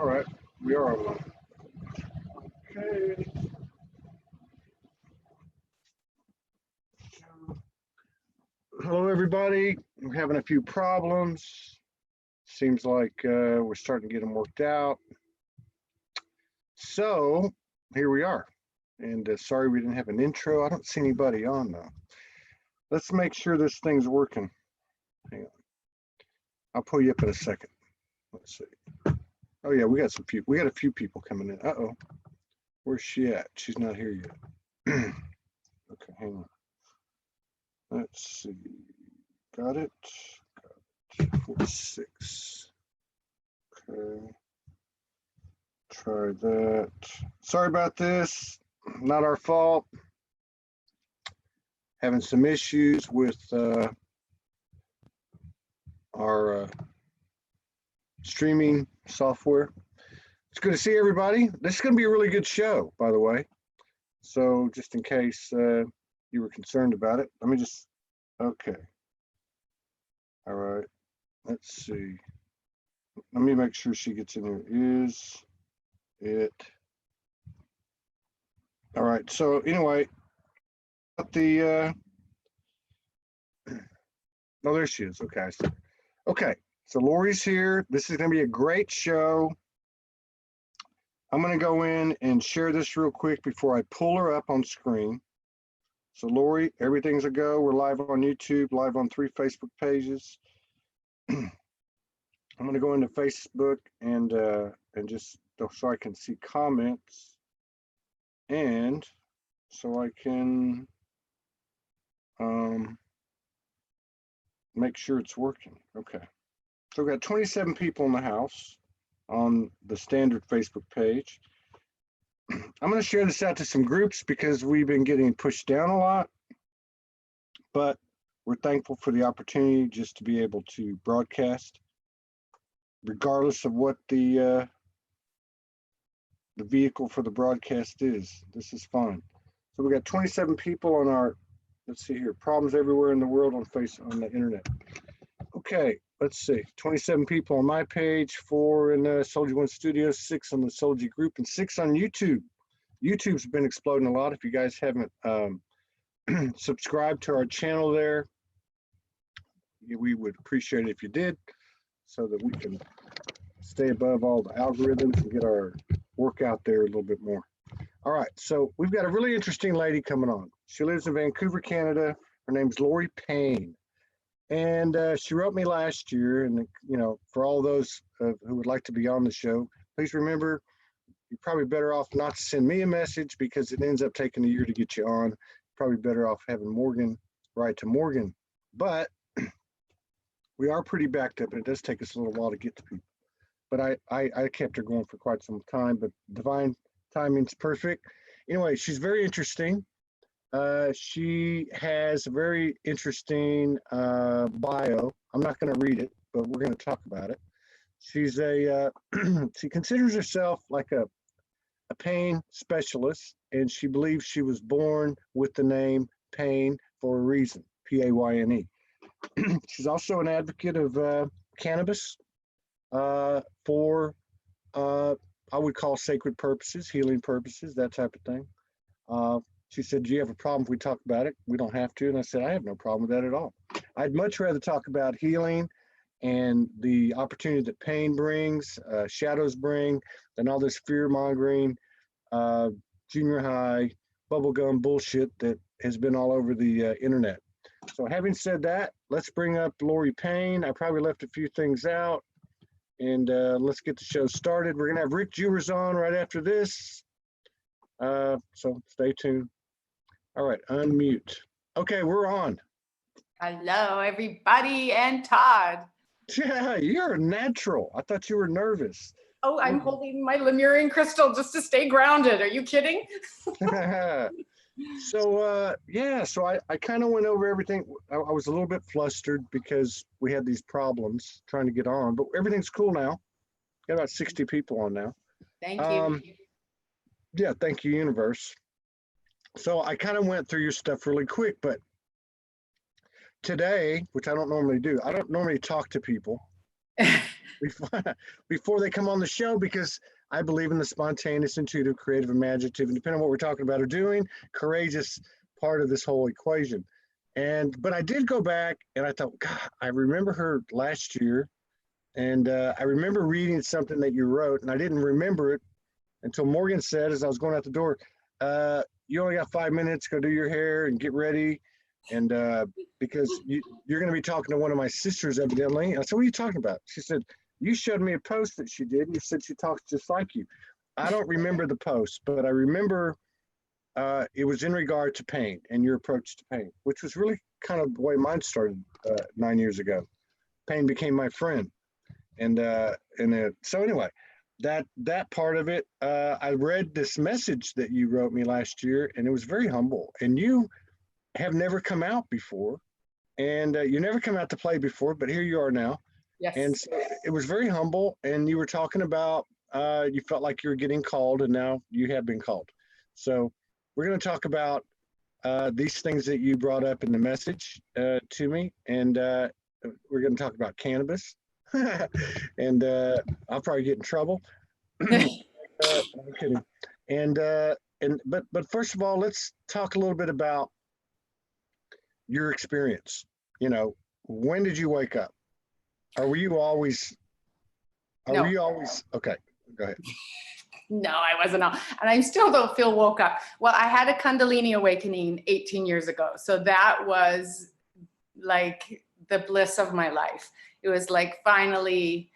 All right, we are online. Okay. Hello, everybody. We're having a few problems. Seems like we're starting to get them worked out. So here we are. And sorry we didn't have an intro. I don't see anybody on though. Let's make sure this thing's working. Hang on. I'll pull you up in a second. Let's see. Oh yeah, we got a few people coming in. Uh-oh. Where's she at? She's not here yet. Okay, hang on. Let's see. Got it. 46. Okay. Try that. Sorry about this. Not our fault. Having some issues with our streaming software. It's good to see everybody. This is going to be a really good show, by the way. So just in case you were concerned about it, let me just, okay. All right, let's see. Let me make sure she gets in here. Is it? All right, so anyway, the, oh, there she is. Okay, okay, so Lori's here. This is gonna be a great show. I'm gonna go in and share this real quick before I pull her up on screen. So Lori, everything's a go. We're live on YouTube, live on 3 Facebook pages. I'm gonna go into Facebook and just so I can see comments and so I can make sure it's working. Okay. So we've got 27 people in the house on the standard Facebook page. I'm going to share this out to some groups because we've been getting pushed down a lot, but we're thankful for the opportunity just to be able to broadcast regardless of what the vehicle for the broadcast is. This is fine. So we got 27 people on our, let's see here, problems everywhere in the world on the internet. Okay, let's see, 27 people on my page, 4 in the Soldier One Studios, 6 on the Soldier Group, and 6 on YouTube. YouTube's been exploding a lot. If you guys haven't subscribed to our channel there, we would appreciate it if you did, so that we can stay above all the algorithms and get our work out there a little bit more. All right, so we've got a really interesting lady coming on. She lives in Vancouver, Canada. Her name's Lori Payne. And she wrote me last year, and you know, for all those who would like to be on the show, please remember, you're probably better off not to send me a message because it ends up taking a year to get you on. Probably better off having Morgan write to Morgan. But we are pretty backed up, and it does take us a little while to get to people. But I kept her going for quite some time, but divine timing's perfect. Anyway, she's very interesting. She has a very interesting bio. I'm not going to read it, but we're going to talk about it. She's a she considers herself like a pain specialist, and she believes she was born with the name Payne for a reason, P-A-Y-N-E. She's also an advocate of cannabis for I would call sacred purposes, healing purposes, that type of thing. She said, do you have a problem if we talk about it? We don't have to. And I said, I have no problem with that at all. I'd much rather talk about healing and the opportunity that pain brings, shadows bring, than all this fear-mongering, junior high, bubblegum bullshit that has been all over the internet. So having said that, let's bring up Lori Payne. I probably left a few things out. And let's get the show started. We're going to have Rick Jewers on right after this. So stay tuned. All right, unmute. Okay, we're on. Hello, everybody, and Todd. Yeah, you're a natural. I thought you were nervous. Oh, I'm holding my Lemurian crystal just to stay grounded. Are you kidding? So, yeah, so I kind of went over everything. I was a little bit flustered because we had these problems trying to get on, but everything's cool now. Got about 60 people on now. Thank you. Yeah, thank you, universe. So I kind of went through your stuff really quick, but today, which I don't normally do, I don't normally talk to people before they come on the show, because I believe in the spontaneous, intuitive, creative, imaginative, and depending on what we're talking about or doing, courageous part of this whole equation. But I did go back and I thought, God, I remember her last year, and I remember reading something that you wrote, and I didn't remember it until Morgan said, as I was going out the door, you only got 5 minutes, go do your hair and get ready. And because you're going to be talking to one of my sisters, evidently. And I said, what are you talking about? She said, you showed me a post that she did. And you said she talks just like you. I don't remember the post, but I remember it was in regard to pain and your approach to pain, which was really kind of the way mine started 9 years ago. Pain became my friend. So anyway, that part of it, I read this message that you wrote me last year, and it was very humble. And you have never come out before, and you never come out to play before, but here you are now. Yes. And so it was very humble, and you were talking about you felt like you were getting called, and now you have been called. So we're going to talk about these things that you brought up in the message to me, and we're going to talk about cannabis. And I'll probably get in trouble. I'm kidding. But first of all, let's talk a little bit about your experience. You know, when did you wake up? Were you always okay? Go ahead. No, I wasn't. And I still don't feel woke up. Well, I had a Kundalini awakening 18 years ago. So that was like the bliss of my life. It was like finally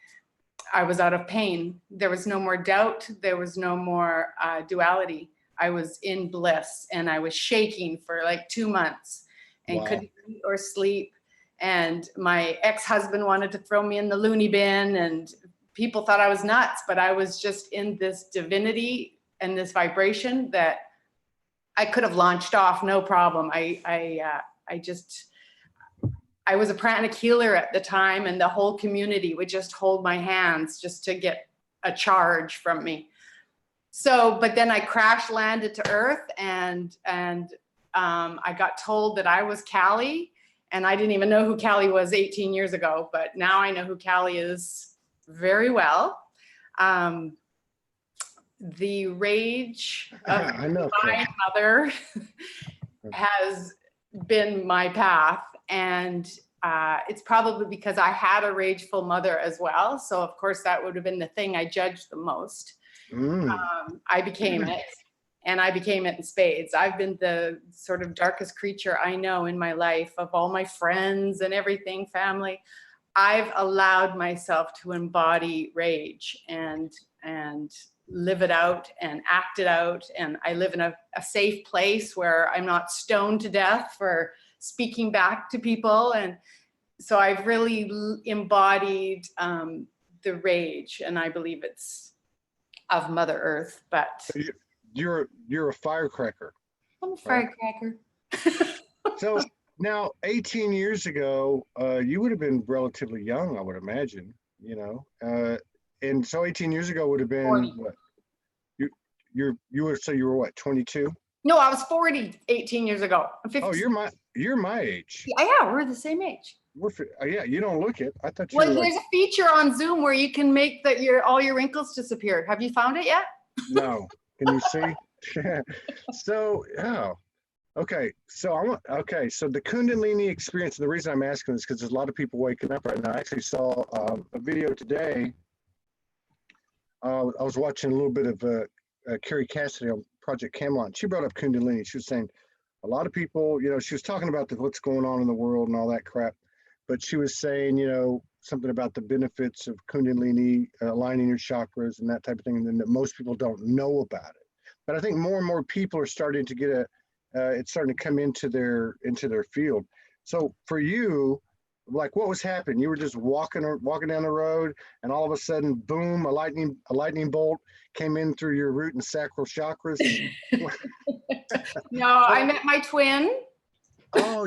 I was out of pain. There was no more doubt. There was no more duality. I was in bliss, and I was shaking for like 2 months and couldn't eat or sleep. And my ex-husband wanted to throw me in the loony bin, and people thought I was nuts, but I was just in this divinity and this vibration that I could have launched off, no problem. I was a pranic healer at the time, and the whole community would just hold my hands just to get a charge from me. So, but then I crash landed to earth, and I got told that I was Callie, and I didn't even know who Callie was 18 years ago, but now I know who Callie is very well. The rage of my mother has been my path, and it's probably because I had a rageful mother as well. So of course that would have been the thing I judged the most. I became it, and I became it in spades. I've been the sort of darkest creature I know in my life, of all my friends and everything, family. I've allowed myself to embody rage and live it out and act it out. And I live in a safe place where I'm not stoned to death for speaking back to people. And so I've really embodied the rage, and I believe it's of Mother Earth. But so you're a firecracker. I'm a firecracker. So now, 18 years ago, you would have been relatively young, I would imagine, you know. And so 18 years ago would have been 40. what? You were what, 22? No, I was 40 18 years ago. I'm 50. Oh, you're my age. Yeah, we're the same age. Yeah, you don't look it. I thought you Well, were there's a feature on Zoom where you can make all your wrinkles disappear. Have you found it yet? No. Can you see? So, okay. So so the Kundalini experience, and the reason I'm asking this is because there's a lot of people waking up right now. I actually saw a video today. I was watching a little bit of Carrie Cassidy on Project Camelot. She brought up Kundalini. She was saying a lot of people, you know, she was talking about what's going on in the world and all that crap, but she was saying, you know, something about the benefits of Kundalini, aligning your chakras and that type of thing, and that most people don't know about it. But I think more and more people are starting to get it's starting to come into their field. So for you, like, what was happening? You were just walking down the road, and all of a sudden, boom, a lightning bolt came in through your root and sacral chakras. No, I met my twin. Oh,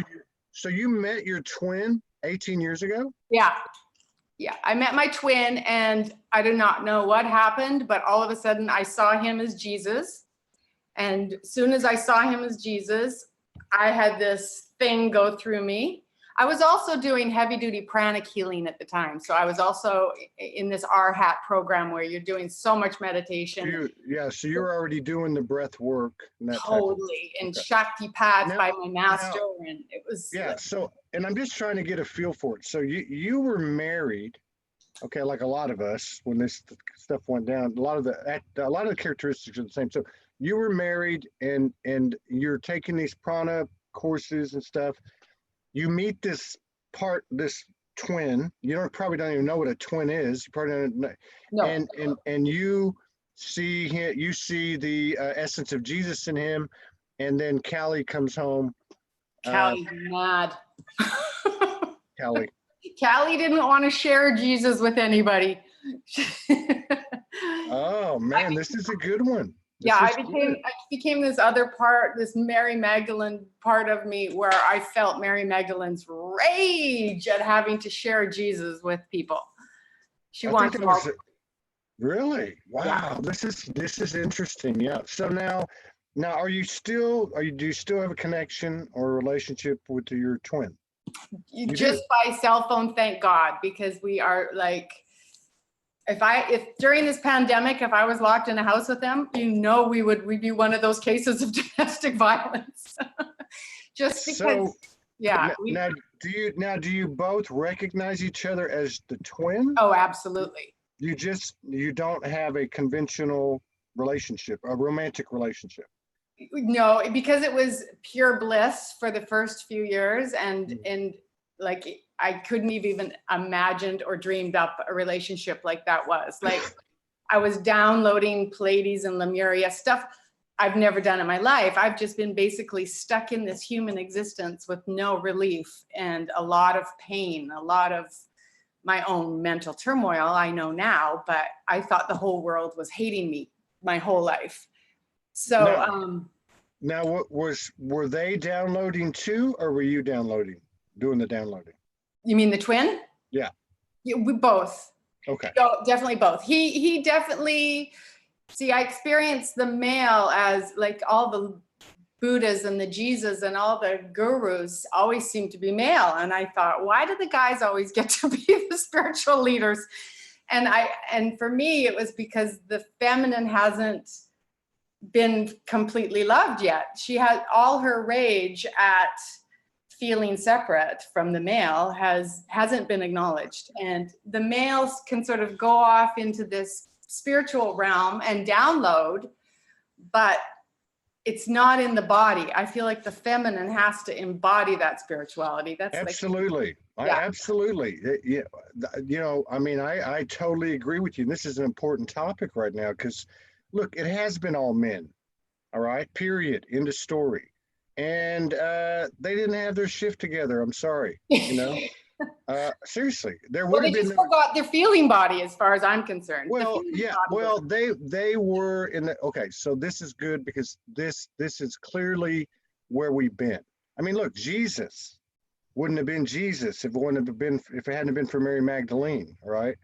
so you met your twin 18 years ago? Yeah, I met my twin, and I do not know what happened, but all of a sudden I saw him as Jesus. And as soon as I saw him as Jesus, I had this thing go through me. I was also doing heavy duty pranic healing at the time. So I was also in this RHAT program where you're doing so much meditation. So you're already doing the breath work and that totally. And okay. Shakti paths by my master. And it was. Yeah. So, and I'm just trying to get a feel for it. So you were married, okay, like a lot of us when this stuff went down. A lot of the characteristics are the same. So you were married and you're taking these prana courses and stuff. You meet this twin. You probably don't even know what a twin is. You probably don't know. No. And you see him, you see the essence of Jesus in him, and then Callie comes home. Callie's mad. Callie didn't want to share Jesus with anybody. Oh man, this is a good one. I became this other part, this Mary Magdalene part of me, where I felt Mary Magdalene's rage at having to share Jesus with people. She wants more. Really? Wow. Yeah. This is interesting. Yeah. So now do you still have a connection or a relationship with your twin? Just by cell phone, thank God, because we are like, if during this pandemic, if I was locked in a house with them, we'd be one of those cases of domestic violence. Just because. So, yeah. Do you both recognize each other as the twin? Oh, absolutely. You don't have a conventional relationship, a romantic relationship. No, because it was pure bliss for the first few years, and like I couldn't have even imagined or dreamed up a relationship like that was. Like I was downloading Pleiades and Lemuria stuff I've never done in my life. I've just been basically stuck in this human existence with no relief and a lot of pain, a lot of my own mental turmoil. I know now, but I thought the whole world was hating me my whole life. So now were they downloading too, or were you doing the downloading? You mean the twin? Yeah. We both. Okay. So definitely both. He definitely, see, I experienced the male as like all the Buddhas and the Jesus and all the gurus always seem to be male. And I thought, why do the guys always get to be the spiritual leaders? And for me, it was because the feminine hasn't been completely loved yet. She had all her rage at feeling separate from the male hasn't been acknowledged. And the males can sort of go off into this spiritual realm and download, but it's not in the body. I feel like the feminine has to embody that spirituality. That's absolutely. Absolutely. Yeah. I mean, I totally agree with you. This is an important topic right now because look, it has been all men. All right. Period. End of story. And they didn't have their shift together. I'm sorry. Seriously, there would have been. They just forgot their feeling body, as far as I'm concerned. Well, yeah. Well, they were in the. Okay, so this is good because this is clearly where we've been. I mean, look, Jesus wouldn't have been Jesus if it hadn't been for Mary Magdalene. All right.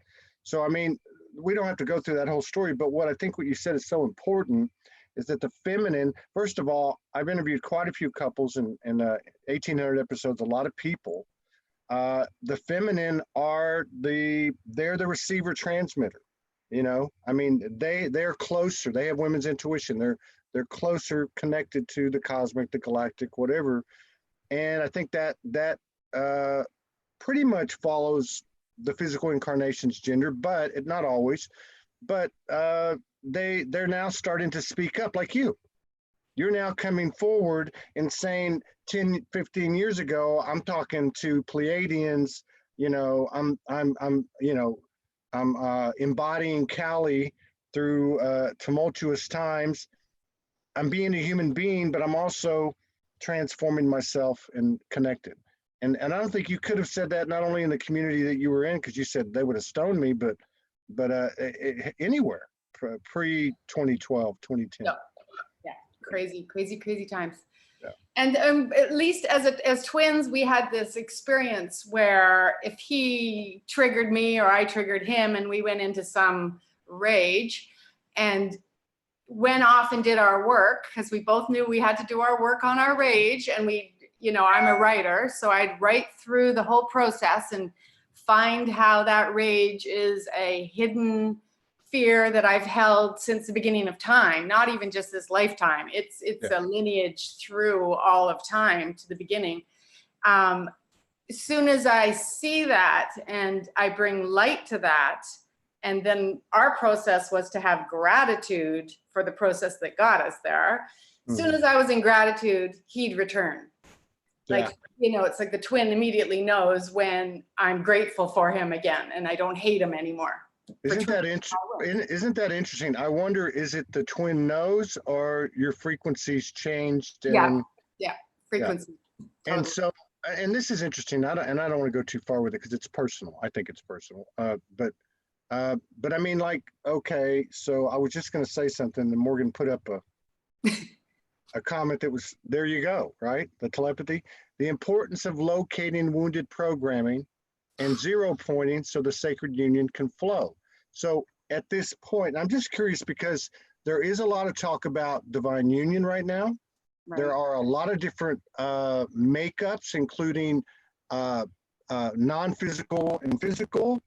So I mean, we don't have to go through that whole story, but what you said is so important. Is that the feminine, first of all, I've interviewed quite a few couples in 1,800 episodes, a lot of people. The feminine they're the receiver transmitter, I mean, they're closer. They have women's intuition. They're closer connected to the cosmic, the galactic, whatever. And I think that pretty much follows the physical incarnation's gender, but not always, but, they're now starting to speak up like you. You're now coming forward and saying 10, 15 years ago, I'm talking to Pleiadians, I'm embodying Kali through tumultuous times. I'm being a human being, but I'm also transforming myself and connected. And I don't think you could have said that not only in the community that you were in, because you said they would have stoned me, but anywhere. Pre-2012, 2010. Yeah, crazy times. Yeah. And at least as twins, we had this experience where if he triggered me or I triggered him and we went into some rage and went off and did our work, because we both knew we had to do our work on our rage, and we I'm a writer, so I'd write through the whole process and find how that rage is a hidden fear that I've held since the beginning of time, not even just this lifetime. It's a lineage through all of time to the beginning. As soon as I see that and I bring light to that, and then our process was to have gratitude for the process that got us there. As soon as I was in gratitude, he'd return. Like, it's like the twin immediately knows when I'm grateful for him again and I don't hate him anymore. Isn't that interesting? I wonder, is it the twin knows or your frequencies changed? And, Frequency. Yeah. And so, and this is interesting. I don't want to go too far with it because it's personal. I think it's personal. But I mean, like, okay, so I was just going to say something, and Morgan put up a comment that was, there you go, right? The telepathy, the importance of locating wounded programming and zero pointing so the sacred union can flow. So at this point, I'm just curious because there is a lot of talk about divine union right now. Right. There are a lot of different makeups, including non-physical and physical,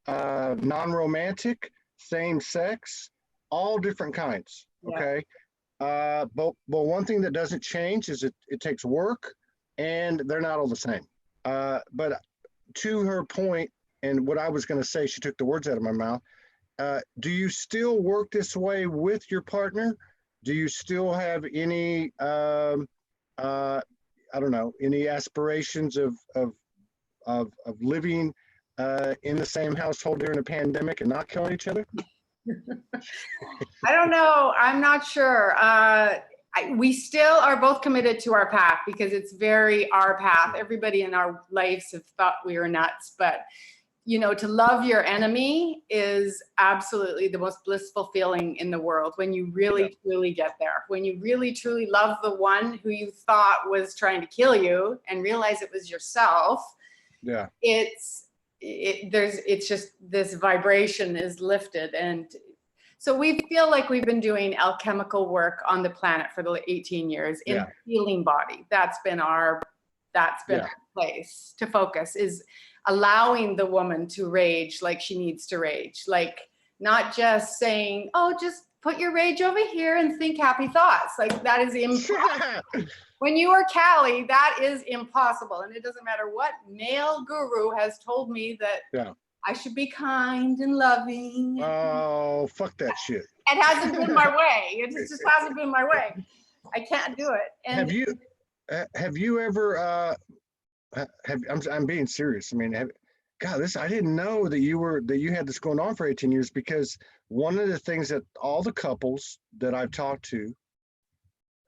non-romantic, same sex, all different kinds, okay? But one thing that doesn't change is it takes work, and they're not all the same. But to her point, and what I was going to say, she took the words out of my mouth. Do you still work this way with your partner? Do you still have any, I don't know, any aspirations of living in the same household during a pandemic and not killing each other? I don't know. I'm not sure. We still are both committed to our path because it's very our path. Everybody in our lives have thought we were nuts, but to love your enemy is absolutely the most blissful feeling in the world when you really truly get there. When you really truly love the one who you thought was trying to kill you and realize it was yourself. Yeah. It's just this vibration is lifted. And so we feel like we've been doing alchemical work on the planet for the 18 years in healing body. That's been our place to focus, is allowing the woman to rage like she needs to rage. Like, not just saying, oh, just put your rage over here and think happy thoughts. Like, that is impossible. When you are Callie, that is impossible. And it doesn't matter what male guru has told me that I should be kind and loving. Oh, fuck that shit. It hasn't been my way. It just hasn't been my way. I can't do it. And have you ever, I'm being serious. I mean, I didn't know that you had this going on for 18 years, because one of the things that all the couples that I've talked to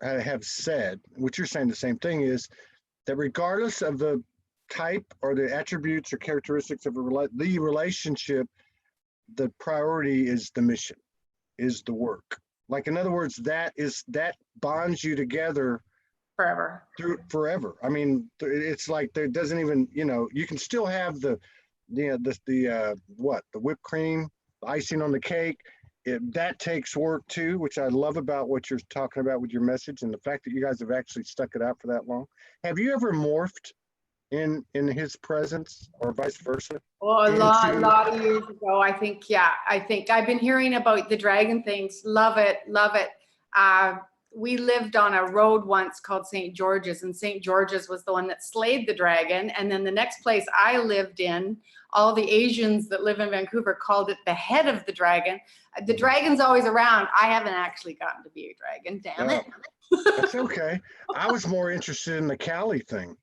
have said, which you're saying the same thing, is that regardless of the type or the attributes or characteristics of the relationship, the priority is the mission, is the work. Like, in other words, that bonds you together forever. I mean, it's like there doesn't even, you can still have the whipped cream, the icing on the cake. That takes work too, which I love about what you're talking about with your message, and the fact that you guys have actually stuck it out for that long. Have you ever morphed in his presence, or vice versa? Well, a lot of years ago, I think I've been hearing about the dragon things. Love it. We lived on a road once called St. George's, and St. George's was the one that slayed the dragon. And then the next place I lived in, all the Asians that live in Vancouver called it the head of the dragon. The dragon's always around. I haven't actually gotten to be a dragon, damn it. That's okay. I was more interested in the Cali thing,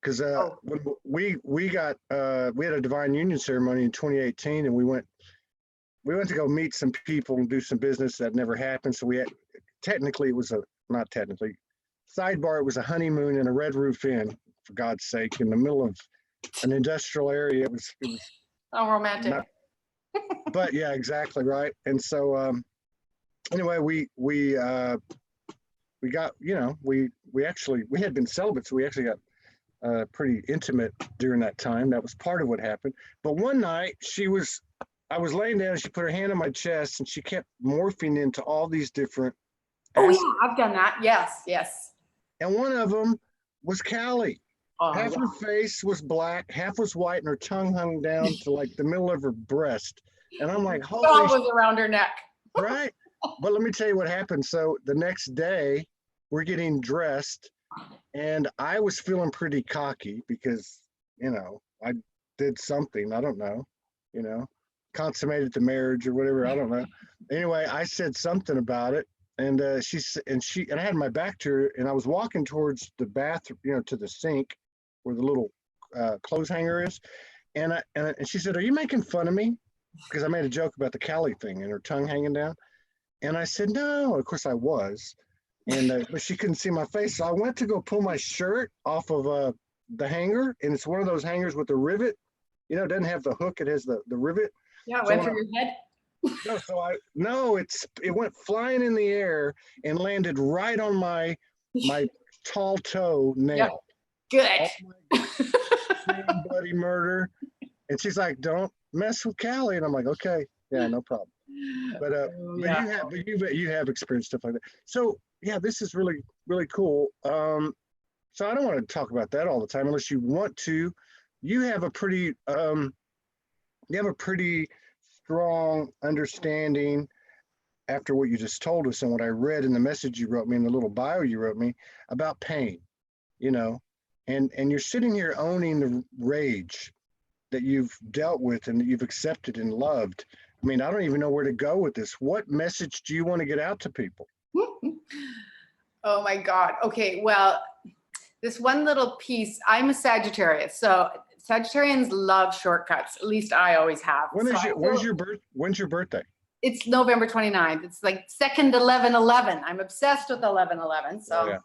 because when we had a divine union ceremony in 2018, and we went to go meet some people and do some business that never happened. So technically it was not technically, sidebar, it was a honeymoon in a Red Roof Inn, for God's sake, in the middle of an industrial area. It was oh, romantic. But yeah, exactly right. And so anyway, we got, we had been celibate, so we actually got pretty intimate during that time. That was part of what happened. But one night I was laying down, and she put her hand on my chest, and she kept morphing into all these different aspects. Yeah, I've done that. Yes. And one of them was Callie. Oh, Half her face was black, half was white, and her tongue hung down to like the middle of her breast. And I'm like, dog holy was around her neck. right. But let me tell you what happened. So the next day, we're getting dressed, and I was feeling pretty cocky because, I did something. I don't know, consummated the marriage or whatever. I don't know. Anyway, I said something about it, and and I had my back to her, and I was walking towards the bathroom, to the sink where the little clothes hanger is, and she said, "Are you making fun of me?" Because I made a joke about the Callie thing and her tongue hanging down. And I said, no, of course I was. And but she couldn't see my face. So I went to go pull my shirt off of the hanger. And it's one of those hangers with the rivet. It doesn't have the hook. It has the rivet. Yeah, it went through your head. It went flying in the air and landed right on my tall toe nail. Good. Bloody murder. And she's like, don't mess with Callie. And I'm like, okay, yeah, no problem. But you have experienced stuff like that. So yeah, this is really, really cool. So I don't want to talk about that all the time unless you want to. You have a pretty strong understanding after what you just told us and what I read in the message you wrote me, in the little bio you wrote me about pain, and you're sitting here owning the rage that you've dealt with and that you've accepted and loved. I mean, I don't even know where to go with this. What message do you want to get out to people? Oh my God. Okay. Well, this one little piece, I'm a Sagittarius. So Sagittarians love shortcuts. At least I always have. When's your birthday? It's November 29th. It's like second 11/11. I'm obsessed with 11/11. So oh, yeah.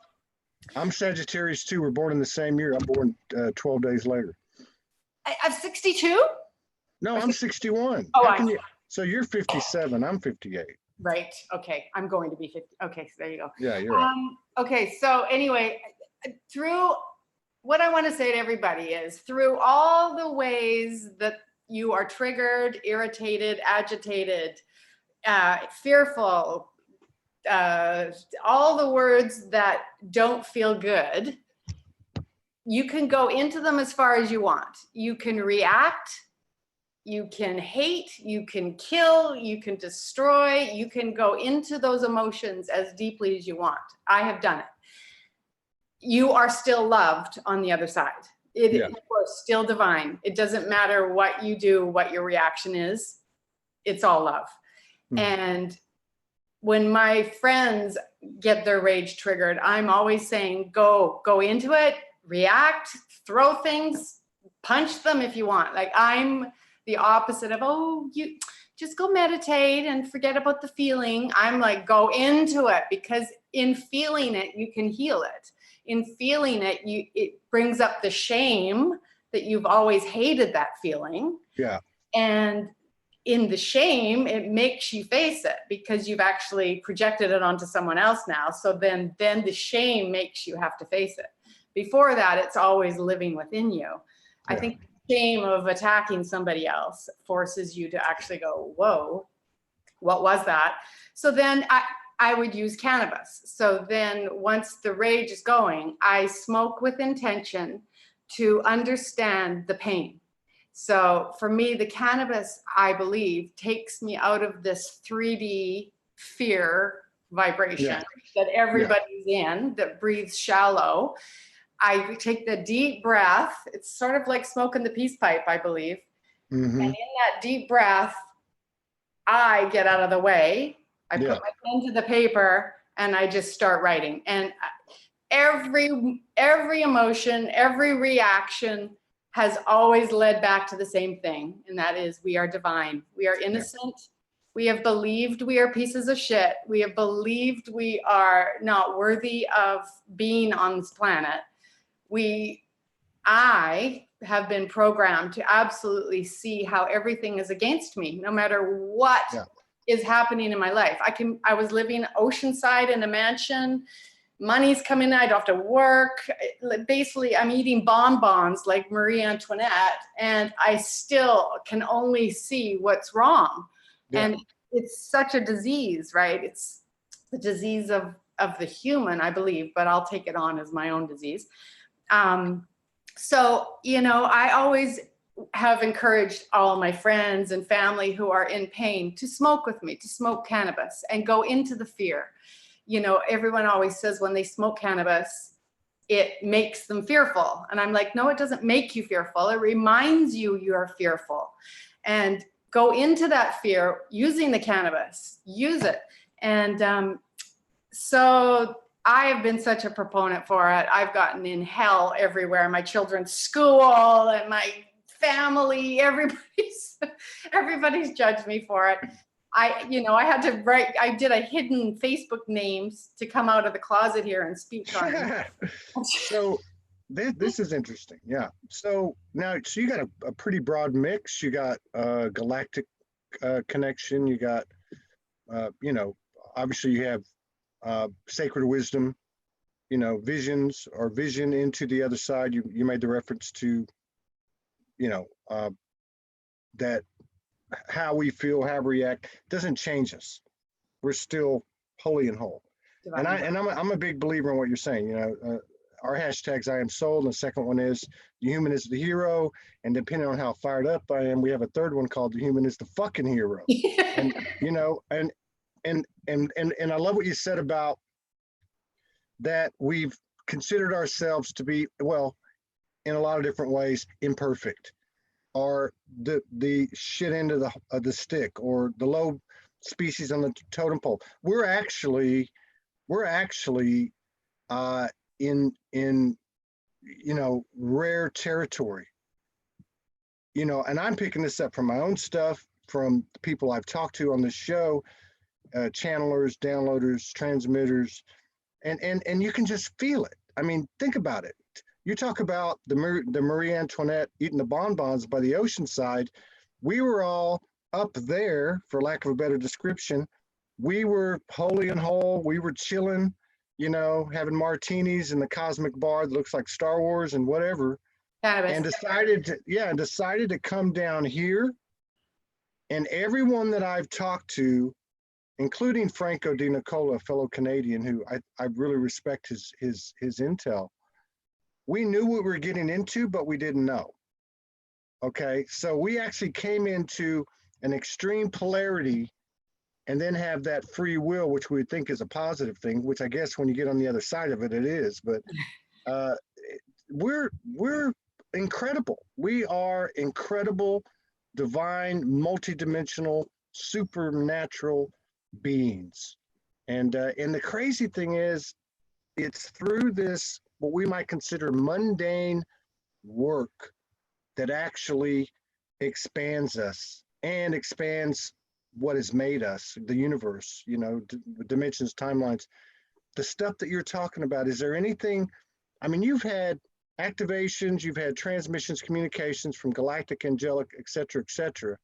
I'm Sagittarius too. We're born in the same year. I'm born 12 days later. I'm 62? No, I'm 61. Oh, so you're 57. I'm 58. Right. Okay. I'm going to be 50. Okay. So there you go. Yeah, you're right. Okay. So anyway, what I want to say to everybody is through all the ways that you are triggered, irritated, agitated, fearful, all the words that don't feel good, you can go into them as far as you want. You can react, you can hate, you can kill, you can destroy, you can go into those emotions as deeply as you want. I have done it. You are still loved on the other side. You are still divine. It doesn't matter what you do, what your reaction is. It's all love. Mm-hmm. And when my friends get their rage triggered, I'm always saying, go into it, react, throw things, punch them if you want. Like I'm the opposite of, you just go meditate and forget about the feeling. I'm like, go into it, because in feeling it, you can heal it. In feeling it, it brings up the shame that you've always hated that feeling. Yeah. And in the shame, it makes you face it because you've actually projected it onto someone else now. So then the shame makes you have to face it. Before that, it's always living within you. Yeah. I think the shame of attacking somebody else forces you to actually go, whoa, what was that? So then I would use cannabis. So then once the rage is going, I smoke with intention to understand the pain. So for me, the cannabis, I believe, takes me out of this 3D fear vibration that everybody's in, that breathes shallow. I take the deep breath. It's sort of like smoking the peace pipe, I believe. Mm-hmm. And in that deep breath, I get out of the way. I put my pen to the paper and I just start writing. And every emotion, every reaction has always led back to the same thing. And that is, we are divine. We are innocent. Yeah. We have believed we are pieces of shit. We have believed we are not worthy of being on this planet. I have been programmed to absolutely see how everything is against me, no matter what is happening in my life. I was living oceanside in a mansion. Money's coming in, I don't have to work. Basically, I'm eating bonbons like Marie Antoinette, and I still can only see what's wrong. Yeah. And it's such a disease, right? It's the disease of the human, I believe, but I'll take it on as my own disease. So, you know, I always have encouraged all my friends and family who are in pain to smoke with me, to smoke cannabis and go into the fear. You know, everyone always says when they smoke cannabis, it makes them fearful. And I'm like, no, it doesn't make you fearful. It reminds you you're fearful. And go into that fear using the cannabis, use it. And so I have been such a proponent for it. I've gotten in hell everywhere, my children's school and my family, everybody's judged me for it. I had to write, I did a hidden Facebook names to come out of the closet here and speak on it. So this is interesting. Yeah. So now, so you got a pretty broad mix. You got galactic connection. You got, obviously you have sacred wisdom, visions or vision into the other side. You made the reference to, that how we feel, how we react doesn't change us. We're still holy and whole. Divine. And I'm a big believer in what you're saying. Our hashtags, I am soul, and the second one is the human is the hero. And depending on how fired up I am, we have a third one called the human is the fucking hero. And and I love what you said about that we've considered ourselves to be, well, in a lot of different ways, imperfect, or the shit end of the stick, or the low species on the totem pole. We're actually in rare territory. And I'm picking this up from my own stuff, from the people I've talked to on this show, channelers, downloaders, transmitters, and you can just feel it. I mean, think about it. You talk about the Marie Antoinette eating the bonbons by the ocean side. We were all up there, for lack of a better description. We were holy and whole. We were chilling, having martinis in the cosmic bar that looks like Star Wars and whatever. And decided to come down here. And everyone that I've talked to, including Franco Di Nicola, a fellow Canadian who I really respect his intel, we knew what we were getting into, but we didn't know. Okay, so we actually came into an extreme polarity and then have that free will, which we think is a positive thing, which I guess when you get on the other side of it, it is. But we're incredible. We are incredible, divine, multidimensional, supernatural beings. And the crazy thing is, it's through this, what we might consider mundane work, that actually expands us and expands what has made us, the universe, dimensions, timelines. The stuff that you're talking about, is there anything, I mean, you've had activations, you've had transmissions, communications from galactic, angelic, et cetera,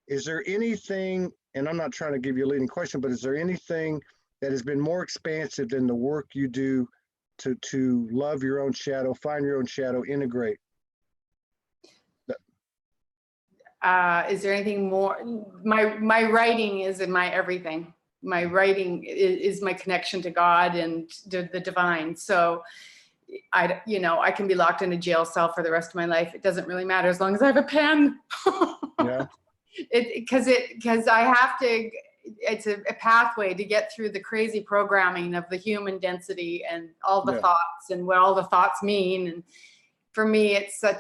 is there anything, and I'm not trying to give you a leading question, but is there anything that has been more expansive than the work you do to love your own shadow, find your own shadow, integrate? Is there anything more? My writing is in my everything. My writing is my connection to God and the divine. So I can be locked in a jail cell for the rest of my life. It doesn't really matter as long as I have a pen. Yeah. Because I have to, it's a pathway to get through the crazy programming of the human density and all the thoughts and what all the thoughts mean. And for me, it's the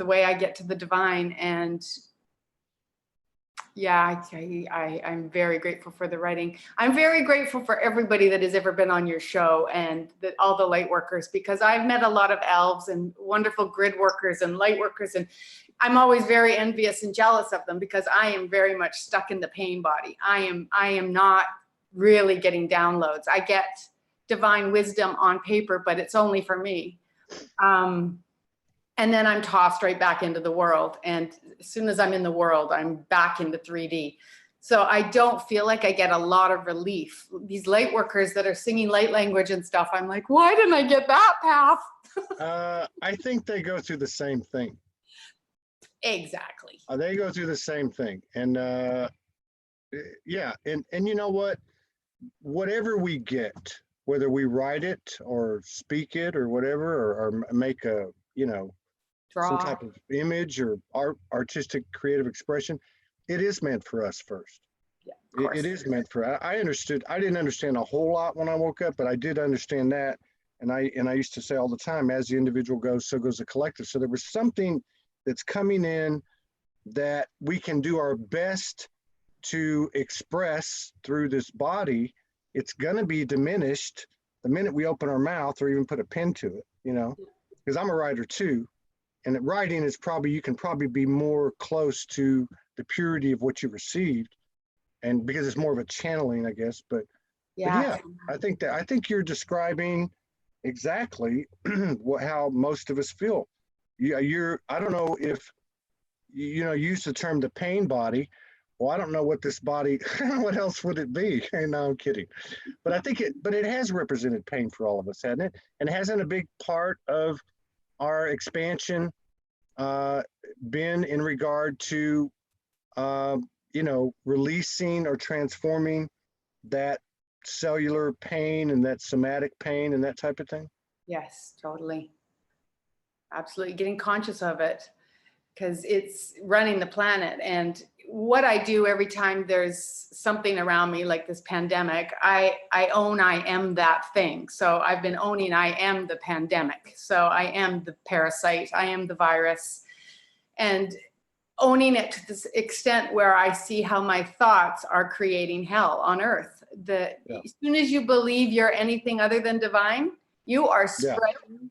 way I get to the divine. And yeah, I'm very grateful for the writing. I'm very grateful for everybody that has ever been on your show, and all the light workers, because I've met a lot of elves and wonderful grid workers and light workers, and I'm always very envious and jealous of them, because I am very much stuck in the pain body. I am not really getting downloads. I get divine wisdom on paper, but it's only for me. And then I'm tossed right back into the world. And as soon as I'm in the world, I'm back into 3D. So I don't feel like I get a lot of relief. These light workers that are singing light language and stuff, I'm like, why didn't I get that path? I think they go through the same thing. Exactly. They go through the same thing. And yeah, and you know what? Whatever we get, whether we write it or speak it or whatever, or make a, some Draw. type of image or artistic creative expression, it is meant for us first. Yeah, of course. It is meant for, I understood, I didn't understand a whole lot when I woke up, but I did understand that. And I used to say all the time, as the individual goes, so goes the collective. So there was something that's coming in that we can do our best to express through this body. It's going to be diminished the minute we open our mouth or even put a pen to it, because I'm a writer too. And that writing is probably, you can probably be more close to the purity of what you received. And because it's more of a channeling, I guess. But yeah, I think you're describing exactly how most of us feel. I don't know if, use the term the pain body. Well, I don't know what this body, what else would it be? No, I'm kidding. But I think it has represented pain for all of us, hasn't it? And hasn't a big part of our expansion been in regard to, releasing or transforming that cellular pain and that somatic pain and that type of thing? Yes, totally. Absolutely. Getting conscious of it, because it's running the planet. And what I do every time there's something around me, like this pandemic, I own I am that thing. So I've been owning I am the pandemic. So I am the parasite, I am the virus. And owning it to this extent where I see how my thoughts are creating hell on earth. As soon as you believe you're anything other than divine, you are spreading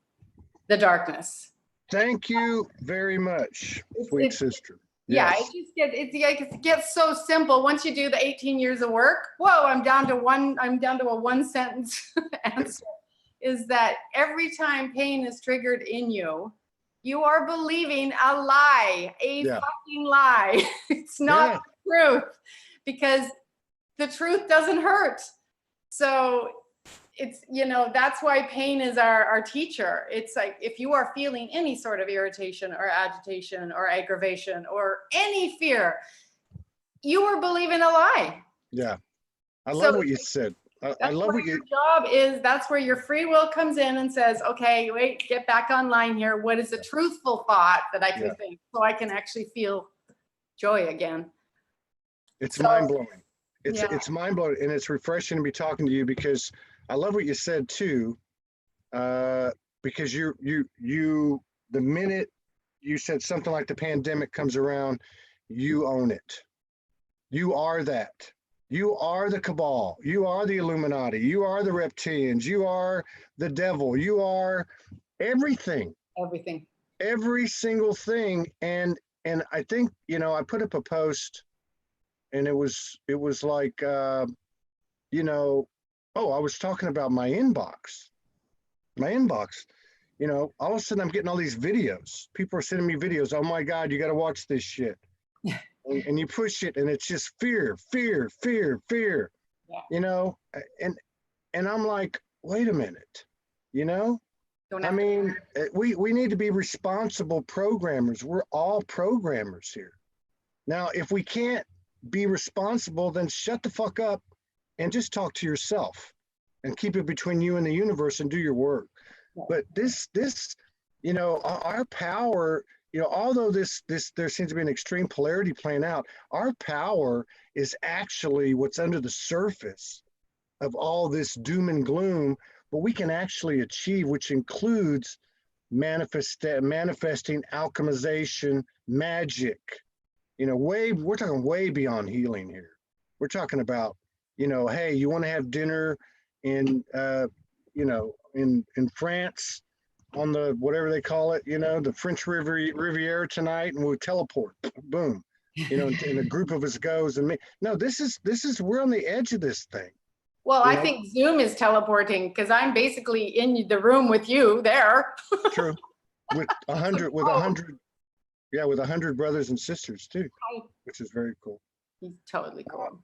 the darkness. Thank you very much, sweet sister. Yeah, it gets so simple. Once you do the 18 years of work, whoa, I'm down to a one sentence answer. Is that every time pain is triggered in you, you are believing a lie, fucking lie. It's not the truth, because the truth doesn't hurt. So it's, that's why pain is our teacher. It's like, if you are feeling any sort of irritation or agitation or aggravation or any fear, you are believing a lie. Yeah. I love what you said. I love what your job is. That's where your free will comes in and says, okay, wait, get back online here. What is a truthful thought that I can think, so I can actually feel joy again? It's mind-blowing. It's mind-blowing, and it's refreshing to be talking to you, because I love what you said too, because the minute you said something like the pandemic comes around, you own it. You are that. You are the cabal. You are the Illuminati. You are the reptilians. You are the devil. You are everything. Everything. Every single thing. And I think, I put up a post, and it was like, I was talking about my inbox. All of a sudden I'm getting all these videos. People are sending me videos. Oh my God, you got to watch this shit. And you push it, and it's just fear. Yeah. And I'm like, wait a minute, I mean, we need to be responsible programmers. We're all programmers here. Now, if we can't be responsible, then shut the fuck up and just talk to yourself and keep it between you and the universe and do your work. Yeah. But this, our power, although there seems to be an extreme polarity playing out, our power is actually what's under the surface of all this doom and gloom, but we can actually achieve, which includes manifesting, alchemization, magic. We're talking way beyond healing here. We're talking about, hey, you want to have dinner in France, on the, whatever they call it, the French Riviera tonight, and we'll teleport, boom, and a group of us goes, and this is, we're on the edge of this thing. Well, I think Zoom is teleporting, because I'm basically in the room with you there. True. With 100 brothers and sisters too, which is very cool. He's totally cool.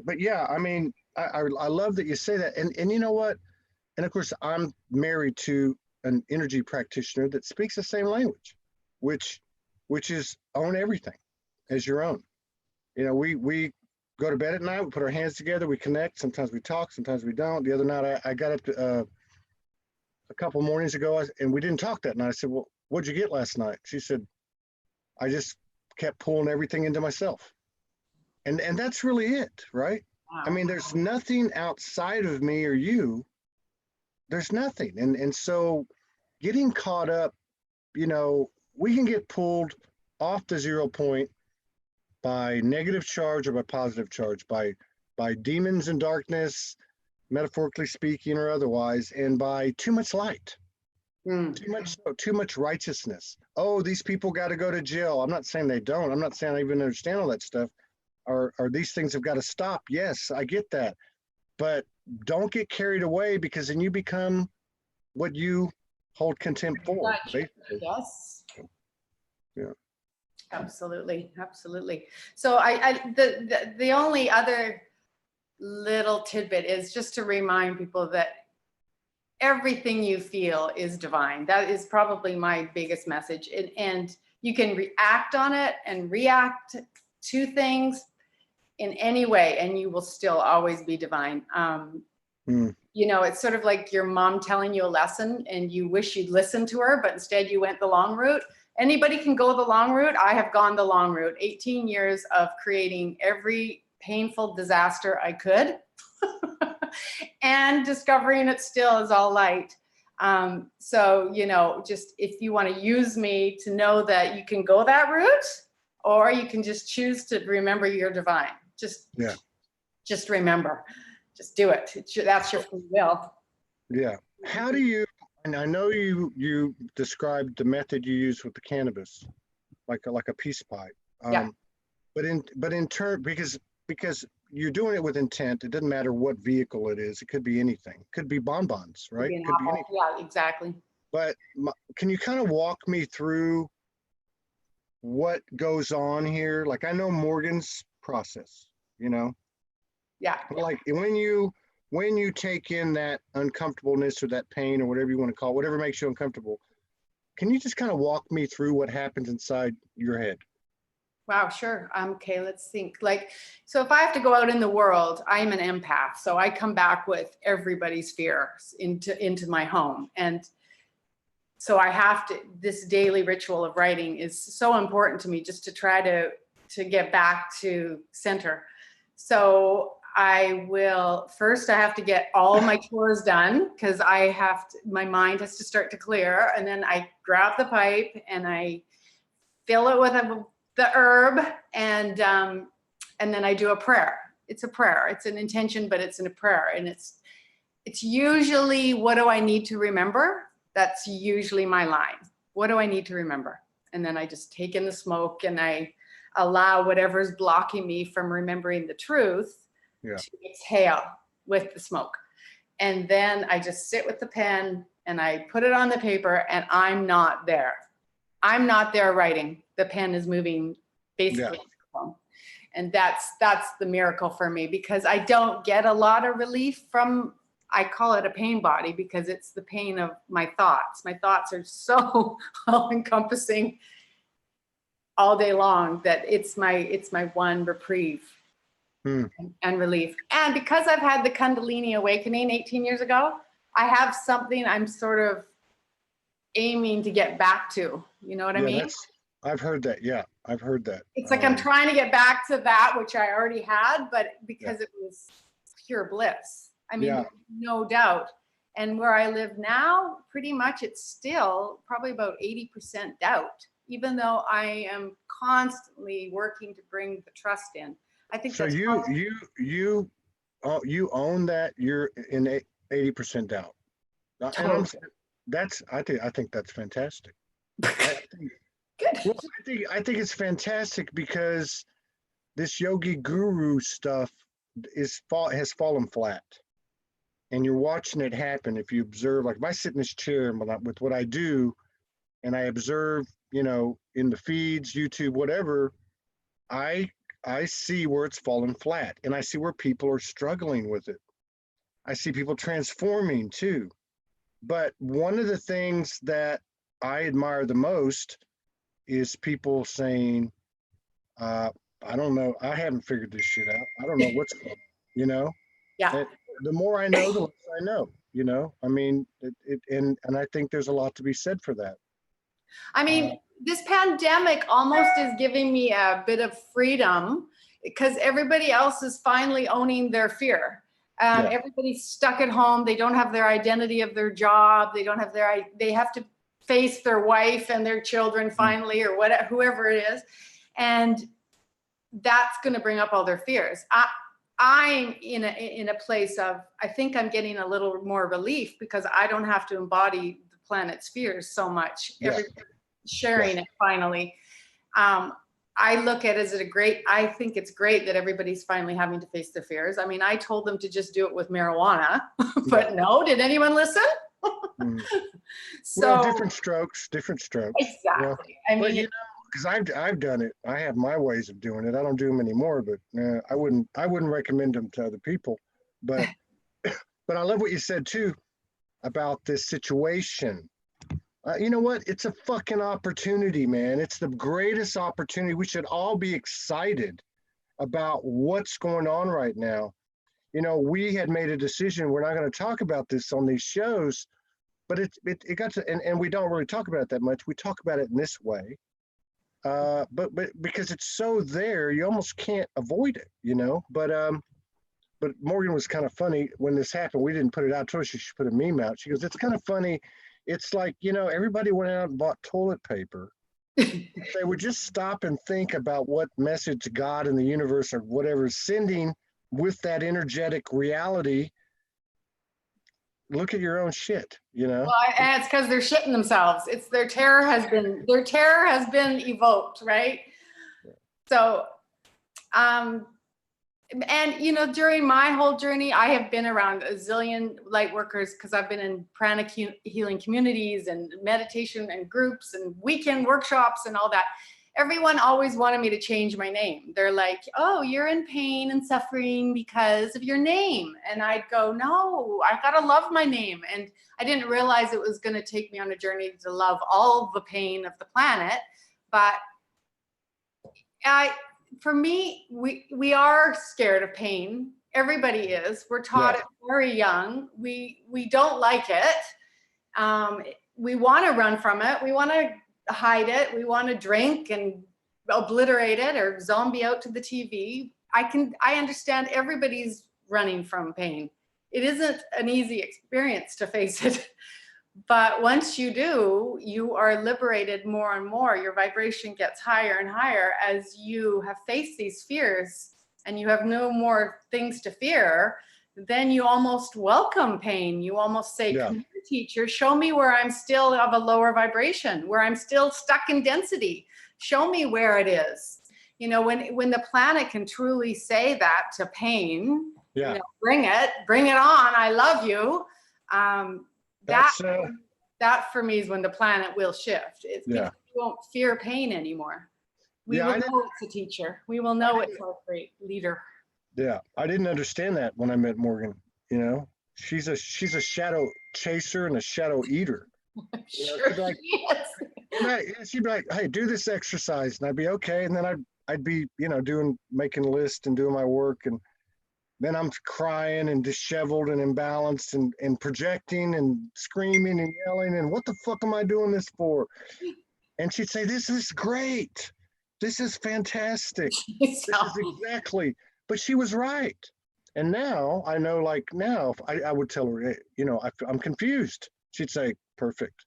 But yeah, I mean, I love that you say that. And you know what? And of course, I'm married to an energy practitioner that speaks the same language, which is own everything as your own. We go to bed at night. We put our hands together. We connect. Sometimes we talk. Sometimes we don't. The other night, I got up to, a couple mornings ago, and we didn't talk that night. I said, "Well, what'd you get last night?" She said, "I just kept pulling everything into myself," and that's really it, right? I Wow. mean, there's nothing outside of me or you. There's nothing, and so getting caught up, we can get pulled off the 0 point by negative charge or by positive charge, by demons and darkness, metaphorically speaking or otherwise, and by too much light, too much righteousness. Oh, these people got to go to jail. I'm not saying they don't. I'm not saying I even understand all that stuff. Or these things have got to stop. Yes, I get that. But don't get carried away, because then you become what you hold contempt for, basically. Yes. Yeah. Absolutely, absolutely. So the only other little tidbit is just to remind people that everything you feel is divine. That is probably my biggest message. And you can react on it and react to things in any way, and you will still always be divine. It's sort of like your mom telling you a lesson and you wish you'd listened to her, but instead you went the long route. Anybody can go the long route. I have gone the long route. 18 years of creating every painful disaster I could and discovering it still is all light. So, just if you want to use me to know that you can go that route, or you can just choose to remember you're divine. Just remember, just do it. That's your free will. Yeah. How do you, and I know you described the method you use with the cannabis, like a peace pipe. Yeah. But in turn, because you're doing it with intent, it doesn't matter what vehicle it is. It could be anything. It could be bonbons, right? It could be anything. Yeah, exactly. But can you kind of walk me through what goes on here? Like, I know Morgan's process, Yeah. like when you take in that uncomfortableness or that pain or whatever you want to call it, whatever makes you uncomfortable, can you just kind of walk me through what happens inside your head? Wow, sure. Okay, let's think. So if I have to go out in the world, I'm an empath. So I come back with everybody's fears into my home. And so I have to, this daily ritual of writing is so important to me, just to try to get back to center. So I have to get all my chores done, because my mind has to start to clear. And then I grab the pipe and I fill it with the herb, and then I do a prayer. It's a prayer. It's an intention, but it's in a prayer. And it's usually, what do I need to remember? That's usually my line. What do I need to remember? And then I just take in the smoke and I allow whatever's blocking me from remembering the truth to exhale with the smoke. And then I just sit with the pen and I put it on the paper, and I'm not there. I'm not there writing. The pen is moving basically. Yeah. And that's the miracle for me, because I don't get a lot of relief from, I call it a pain body, because it's the pain of my thoughts. My thoughts are so all encompassing all day long that it's my one reprieve and relief. And because I've had the Kundalini awakening 18 years ago, I have something I'm sort of aiming to get back to. You know what I mean? I've heard that. Yeah, I've heard that. It's like I'm trying to get back to that, which I already had, but because it was pure bliss. I mean, no doubt. And where I live now, pretty much it's still probably about 80% doubt, even though I am constantly working to bring the trust in. I think so. You own that you're in 80% doubt. Totally. And I think that's fantastic. Good. Well, I think it's fantastic, because this yogi guru stuff has fallen flat, and you're watching it happen. If you observe, like if I sit in this chair with what I do, and I observe, in the feeds, YouTube, whatever, I see where it's fallen flat, and I see where people are struggling with it. I see people transforming too. But one of the things that I admire the most is people saying, I I don't know. I haven't figured this shit out. I don't know what's going on, you know? Yeah. The more I know, the less I know, you know? I mean, and I think there's a lot to be said for that. I mean, this pandemic almost is giving me a bit of freedom because everybody else is finally owning their fear. Yeah. Everybody's stuck at home. They don't have their identity of their job. They don't have they have to face their wife and their children finally, or whatever, whoever it is. And that's going to bring up all their fears. I'm in a place of, I think I'm getting a little more relief because I don't have to embody the planet's fears so much. Yeah. Everybody sharing it finally. I look at it as I think it's great that everybody's finally having to face their fears. I mean, I told them to just do it with marijuana, but no, did anyone listen? So well, different strokes. Exactly. You know? I mean, you know, because I've done it. I have my ways of doing it. I don't do them anymore, but I wouldn't recommend them to other people. But but I love what you said too about this situation. You know what? It's a fucking opportunity, man. It's the greatest opportunity. We should all be excited about what's going on right now. You know, we had made a decision. We're not going to talk about this on these shows, but it got to, and we don't really talk about it that much. We talk about it in this way. But because it's so there, you almost can't avoid it, you know. But Morgan was kind of funny when this happened. We didn't put it out. I told her she should put a meme out. She goes, "It's kind of funny. It's like, you know, everybody went out and bought toilet paper. They would just stop and think about what message God and the universe or whatever is sending with that energetic reality. Look at your own shit, you know." Well, and it's because they're shitting themselves. It's their terror has been evoked, right? So, and you know, during my whole journey, I have been around a zillion light workers because I've been in pranic healing communities and meditation and groups and weekend workshops and all that. Everyone always wanted me to change my name. They're like, "Oh, you're in pain and suffering because of your name." And I'd go, "No, I gotta love my name." And I didn't realize it was gonna take me on a journey to love all the pain of the planet. But for me, we are scared of pain. Everybody is. We're taught it very young. We don't like it. We want to run from it. We want to hide it. We want to drink and obliterate it or zombie out to the TV. I understand everybody's running from pain. It isn't an easy experience to face it. But once you do, you are liberated more and more. Your vibration gets higher and higher as you have faced these fears and you have no more things to fear. Then you almost welcome pain. You almost say, "Come here, teacher, show me where I'm still of a lower vibration, where I'm still stuck in density. Show me where it is." You know, when the planet can truly say that to pain, you know, bring it on. I love you. That for me is when the planet will shift. It's because we won't fear pain anymore. We will know it's a teacher. We will know it's our great leader. Yeah, I didn't understand that when I met Morgan. You know, she's a shadow chaser and a shadow eater. Sure, she'd be like, "Hey, do this exercise," and I'd be okay, and then I'd be, you know, making a list and doing my work, and then I'm crying and disheveled and imbalanced and projecting and screaming and yelling and what the fuck am I doing this for? And she'd say, "This is great. This is fantastic. This is exactly." But she was right. And now I know, like now, I would tell her, "Hey, you know, I'm confused." She'd say, "Perfect."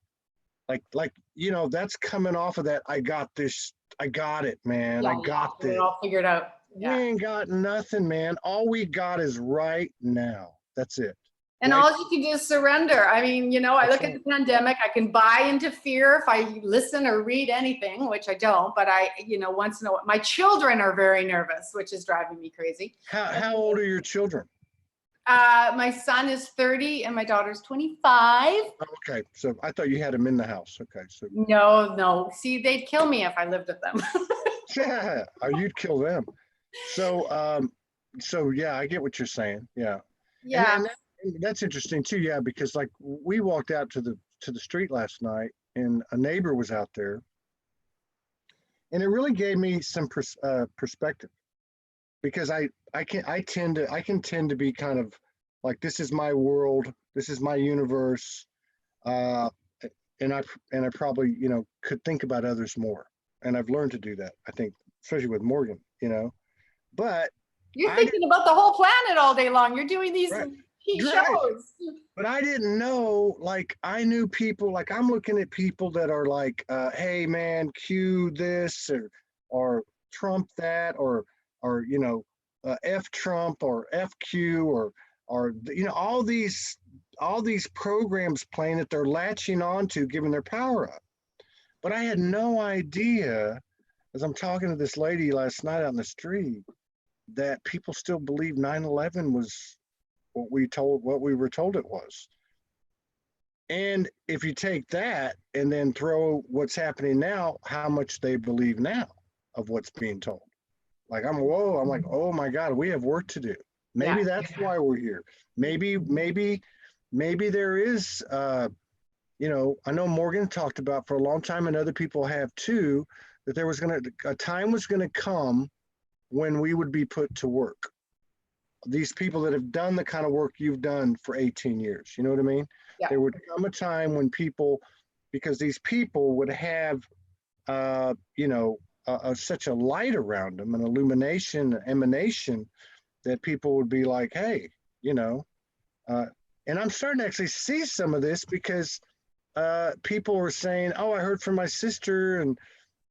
Like, you know, that's coming off of that. I got this. I got it, man. I got this. All figured out. We ain't got nothing, man. All we got is right now. That's it. And all you can do is surrender. I mean, you know, I look at the pandemic, I can buy into fear if I listen or read anything, which I don't, but you know, once in a while, my children are very nervous, which is driving me crazy. How old are your children? My son is 30 and my daughter's 25. Okay. So I thought you had them in the house. Okay. So No. See, they'd kill me if I lived with them. Yeah, you'd kill them. So yeah, I get what you're saying. Yeah. Yeah. And that's interesting too. Yeah, because like we walked out to the street last night, and a neighbor was out there, And it really gave me some perspective, because I can tend to be kind of like, this is my world, this is my universe, uh, and I probably, you know, could think about others more, and I've learned to do that. I think, especially with Morgan, you know, but You're thinking about the whole planet all day long. You're doing these right, shows. but I didn't know, like, I knew people, like, I'm looking at people that are like, hey man, Q this, or Trump that, or you know, F Trump, or FQ, or you know, all these programs playing that they're latching on to, giving their power up. But I had no idea, as I'm talking to this lady last night out in the street, that people still believe 9/11 was what we were told it was. And if you take that and then throw what's happening now, how much they believe now of what's being told. Like, I'm like, oh my God, we have work to do. Maybe that's why we're here. Maybe there is, you know, I know Morgan talked about for a long time, and other people have too, that there was a time was gonna come when we would be put to work. These people that have done the kind of work you've done for 18 years, you know what I mean? Yeah. There would come a time when because these people would have, you know, such a light around them, an illumination, an emanation, that people would be like, hey, you know, and I'm starting to actually see some of this, because people were saying, oh, I heard from my sister, and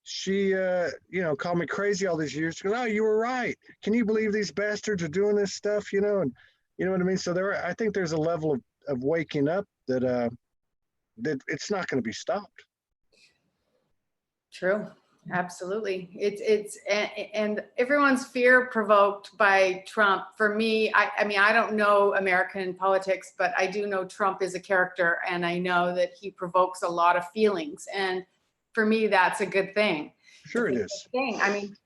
she, you know, called me crazy all these years. She goes, oh, you were right. Can you believe these bastards are doing this stuff, you know? And you know what I mean? So I think there's a level of waking up that that it's not going to be stopped. True. Absolutely. And everyone's fear provoked by Trump. For me, I mean, I don't know American politics, but I do know Trump is a character, and I know that he provokes a lot of feelings. And for me, that's a good thing. Sure it is. I mean,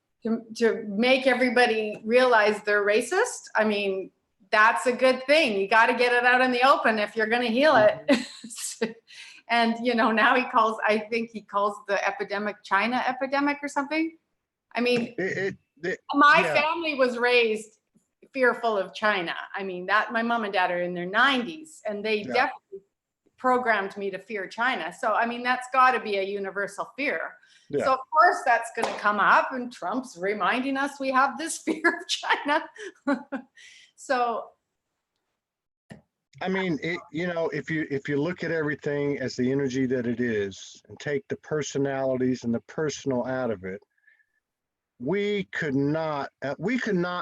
to make everybody realize they're racist, I mean, that's a good thing. You got to get it out in the open if you're going to heal it. And, you know, now I think he calls the epidemic China epidemic or something. I mean, my family was raised fearful of China. I mean, my mom and dad are in their 90s, and they definitely programmed me to fear China. So, I mean, that's got to be a universal fear. Yeah. So, of course, that's going to come up, and Trump's reminding us we have this fear of China. So, I mean, you know, if you look at everything as the energy that it is, and take the personalities and the personal out of it, we could not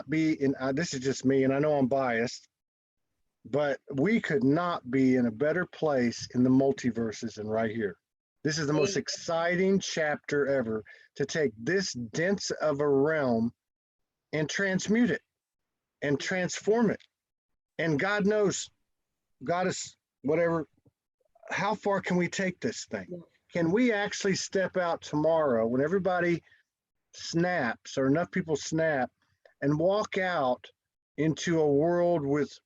be in, this is just me, and I know I'm biased, but we could not be in a better place in the multiverses than right here. This is the most exciting chapter ever, to take this dense of a realm and transmute it and transform it. And God knows, God is whatever, how far can we take this thing? Can we actually step out tomorrow when everybody snaps, or enough people snap, and walk out into a world with,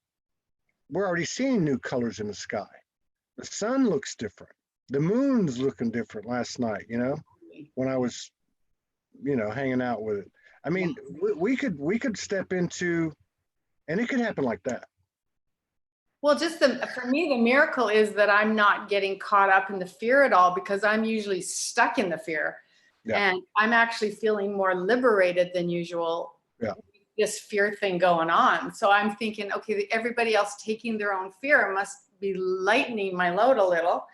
we're already seeing new colors in the sky. The sun looks different. The moon's looking different last night, you know, when I was, you know, hanging out with it. I mean, we could step into, and it could happen like that. Well, for me, the miracle is that I'm not getting caught up in the fear at all, because I'm usually stuck in the fear. Yeah. And I'm actually feeling more liberated than usual. Yeah. This fear thing going on. So I'm thinking, okay, everybody else taking their own fear must be lightening my load a little.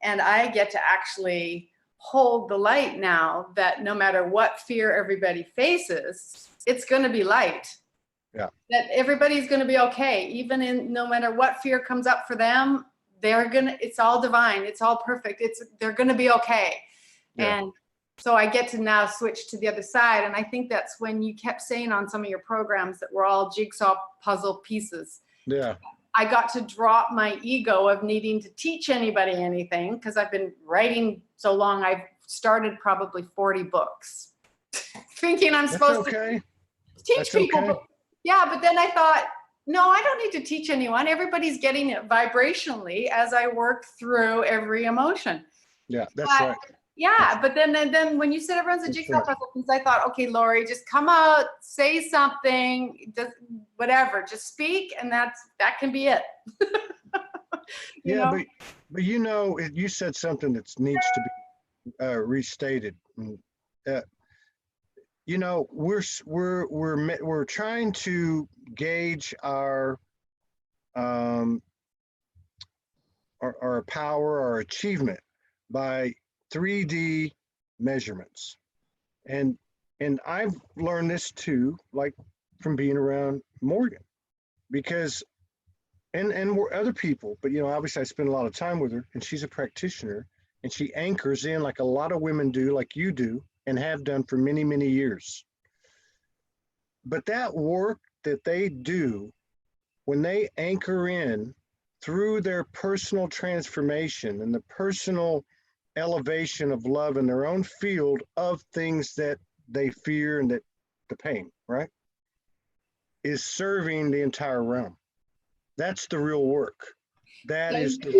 And I get to actually hold the light now, that no matter what fear everybody faces, it's going to be light. Yeah. That everybody's going to be okay. Even no matter what fear comes up for them, it's all divine. It's all perfect. They're going to be okay. Yeah. And so I get to now switch to the other side. And I think that's when you kept saying on some of your programs that we're all jigsaw puzzle pieces. Yeah. I got to drop my ego of needing to teach anybody anything, because I've been writing so long. I've started probably 40 books thinking I'm supposed to teach people. Okay. Yeah, but then I thought, no, I don't need to teach anyone. Everybody's getting it vibrationally as I work through every emotion. Yeah, that's right. Yeah, but then when you said everyone's a jigsaw puzzle piece, I thought, okay, Lori, just come out, say something, just whatever, just speak, and that can be it. You Yeah, know? but you said something that needs to be restated. We're trying to gauge our power, our achievement by 3D measurements. And I've learned this too, like from being around Morgan, because and we're other people, but obviously I spend a lot of time with her, and she's a practitioner, and she anchors in like a lot of women do, like you do, and have done for many, many years. But that work that they do when they anchor in through their personal transformation and the personal elevation of love in their own field of things that they fear and that the pain, right, is serving the entire realm. That's the real work. That's the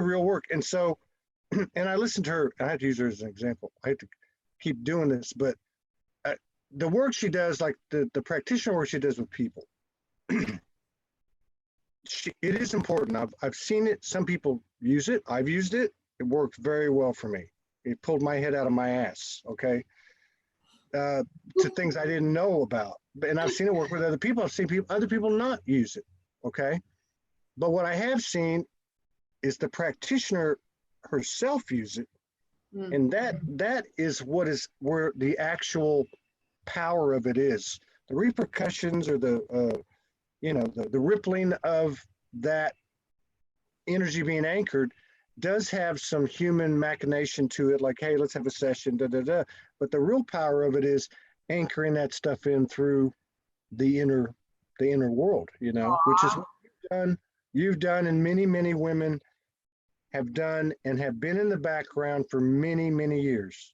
real work. And so, and I listened to her, I have to use her as an example. I have to keep doing this, but the work she does, like the practitioner work she does with people, it is important. I've seen it. Some people use it. I've used it. It worked very well for me. It pulled my head out of my ass, okay, to things I didn't know about. And I've seen it work with other people. I've seen other people not use it, okay? But what I have seen is the practitioner herself use it. And that is where the actual power of it is. The repercussions, or the rippling of that energy being anchored, does have some human machination to it, like, hey, let's have a session, but the real power of it is anchoring that stuff in through the inner world, which is what you've done, and many, many women have done and have been in the background for many, many years.